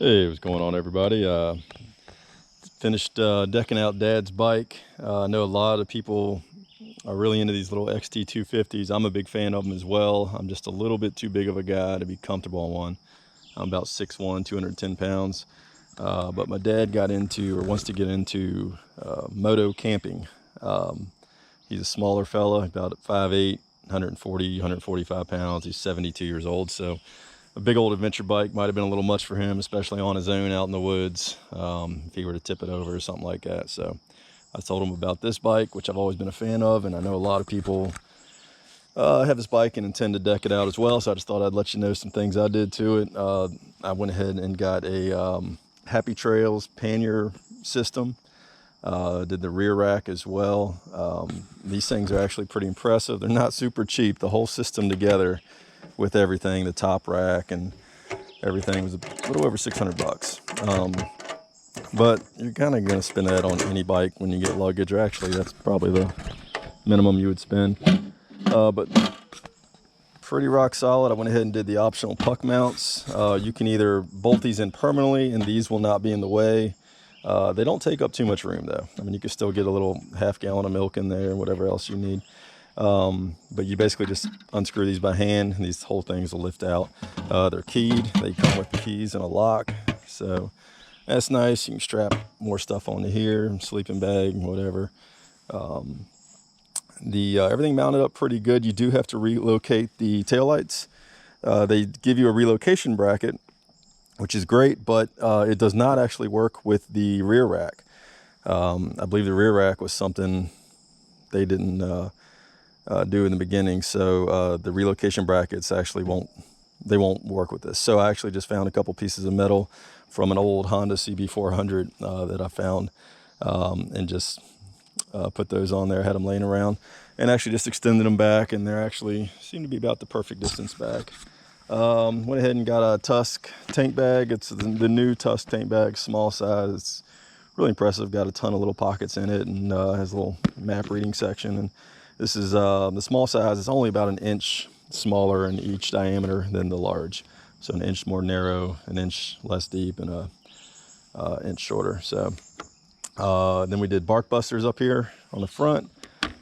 Hey, what's going on, everybody? Finished decking out Dad's bike. I know a lot of people are really into these little XT250s. I'm a big fan of them as well. I'm just a little bit too big of a guy to be comfortable on one. I'm about 6'1", 210 pounds. But my dad got into, or wants to get into, moto camping. He's a smaller fella, about 5'8", 140, 145 pounds. He's 72 years old, so a big old adventure bike might have been a little much for him, especially on his own out in the woods, if he were to tip it over or something like that. So I told him about this bike, which I've always been a fan of, and I know a lot of people have this bike and intend to deck it out as well. So I just thought I'd let you know some things I did to it. I went ahead and got a Happytrails pannier system. Did the rear rack as well. These things are actually pretty impressive. They're not super cheap. The whole system together with everything, the top rack and everything, was a little over 600 bucks. But you're kind of going to spend that on any bike when you get luggage, or actually that's probably the minimum you would spend. But pretty rock solid. I went ahead and did the optional puck mounts. You can either bolt these in permanently and these will not be in the way. They don't take up too much room though. I mean, you can still get a little half-gallon of milk in there and whatever else you need. But you basically just unscrew these by hand and these whole things will lift out. They're keyed. They come with the keys and a lock. So that's nice. You can strap more stuff onto here, sleeping bag, whatever. Everything mounted up pretty good. You do have to relocate the taillights. They give you a relocation bracket, which is great, but it does not actually work with the rear rack. I believe the rear rack was something they didn't do in the beginning, so the relocation brackets actually won't work with this. So I actually just found a couple pieces of metal from an old Honda CB400 that I found, and just put those on there. Had them laying around and actually just extended them back, and they're actually seem to be about the perfect distance back. Went ahead and got a Tusk Tank Bag. It's the new Tusk Tank Bag, small size. It's really impressive. Got a ton of little pockets in it, and has a little map reading section. And this is the small size. It's only about an inch smaller in each diameter than the large. So an inch more narrow, an inch less deep, and a inch shorter. So then we did bark busters up here on the front,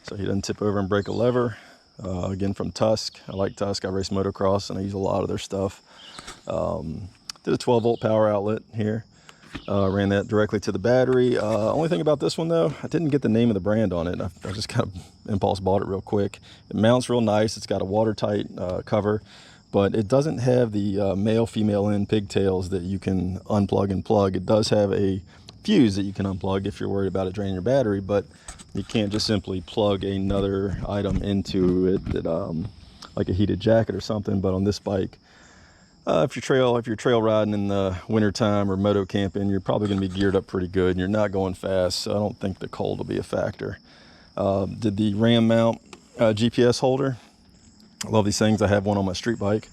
so he doesn't tip over and break a lever. Again, from Tusk. I like Tusk. I race motocross and I use a lot of their stuff. Did a 12-volt power outlet here. Ran that directly to the battery. Only thing about this one though, I didn't get the name of the brand on it. I just kind of impulse bought it real quick. It mounts real nice. It's got a watertight cover, but it doesn't have the male-female end pigtails that you can unplug and plug. It does have a fuse that you can unplug if you're worried about it draining your battery, but you can't just simply plug another item into it that, like a heated jacket or something. But on this bike, if you're trail riding in the wintertime or moto camping, you're probably going to be geared up pretty good and you're not going fast, so I don't think the cold will be a factor. Did the ram mount GPS holder. I love these things. I have one on my street bike.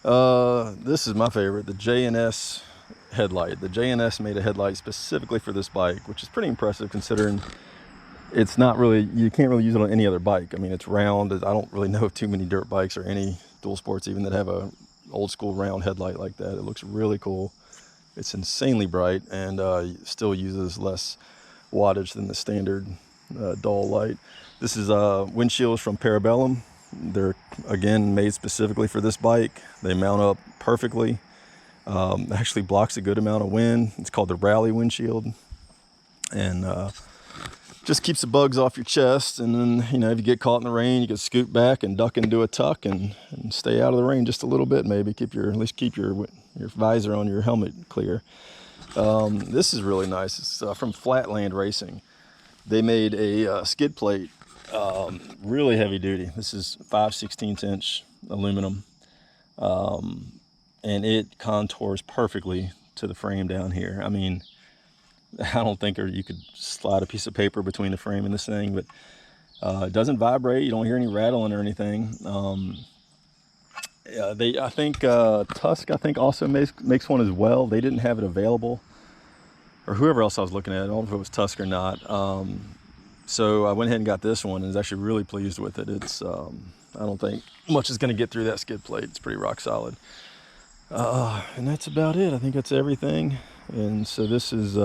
This is my favorite, the JNS Headlight. The JNS made a headlight specifically for this bike, which is pretty impressive considering it's not really, you can't really use it on any other bike. I mean, it's round. I don't really know of too many dirt bikes or any dual sports even that have a old school round headlight like that. It looks really cool. It's insanely bright and still uses less wattage than the standard dull light. This is windshields from Parabellum. They're again made specifically for this bike. They mount up perfectly. Actually blocks a good amount of wind. It's called the Rally Windshield, and just keeps the bugs off your chest. And then, you know, if you get caught in the rain, you can scoot back and duck into a tuck and stay out of the rain just a little bit. Maybe at least keep your visor on your helmet clear. This is really nice. It's from Flatland Racing. They made a skid plate, really heavy duty. This is 5/16 inch aluminum. And it contours perfectly to the frame down here. I mean, I don't think you could slide a piece of paper between the frame and this thing, but it doesn't vibrate. You don't hear any rattling or anything. Yeah, I think Tusk, also makes one as well. They didn't have it available, or whoever else I was looking at. I don't know if it was Tusk or not. So I went ahead and got this one and was actually really pleased with it. It's I don't think much is going to get through that skid plate. It's pretty rock solid. And that's about it. I think that's everything. And so this is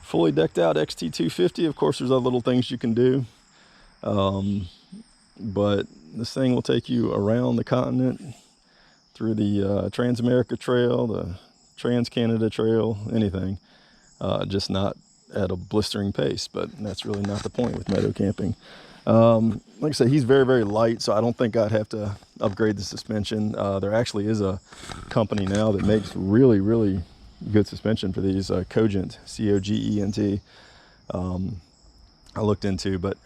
fully decked out XT250. Of course, there's other little things you can do. But this thing will take you around the continent, through the Trans-America Trail, the Trans-Canada Trail, anything. Just not at a blistering pace, but that's really not the point with meadow camping. Like I said, he's very, very light, so I don't think I'd have to upgrade the suspension. There actually is a company now that makes really, really good suspension for these, Cogent, C-O-G-E-N-T. I looked into, but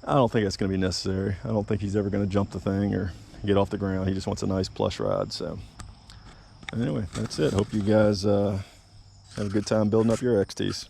I don't think that's going to be necessary. I don't think he's ever going to jump the thing or get off the ground. He just wants a nice plush ride. So anyway, that's it. Hope you guys have a good time building up your XTs.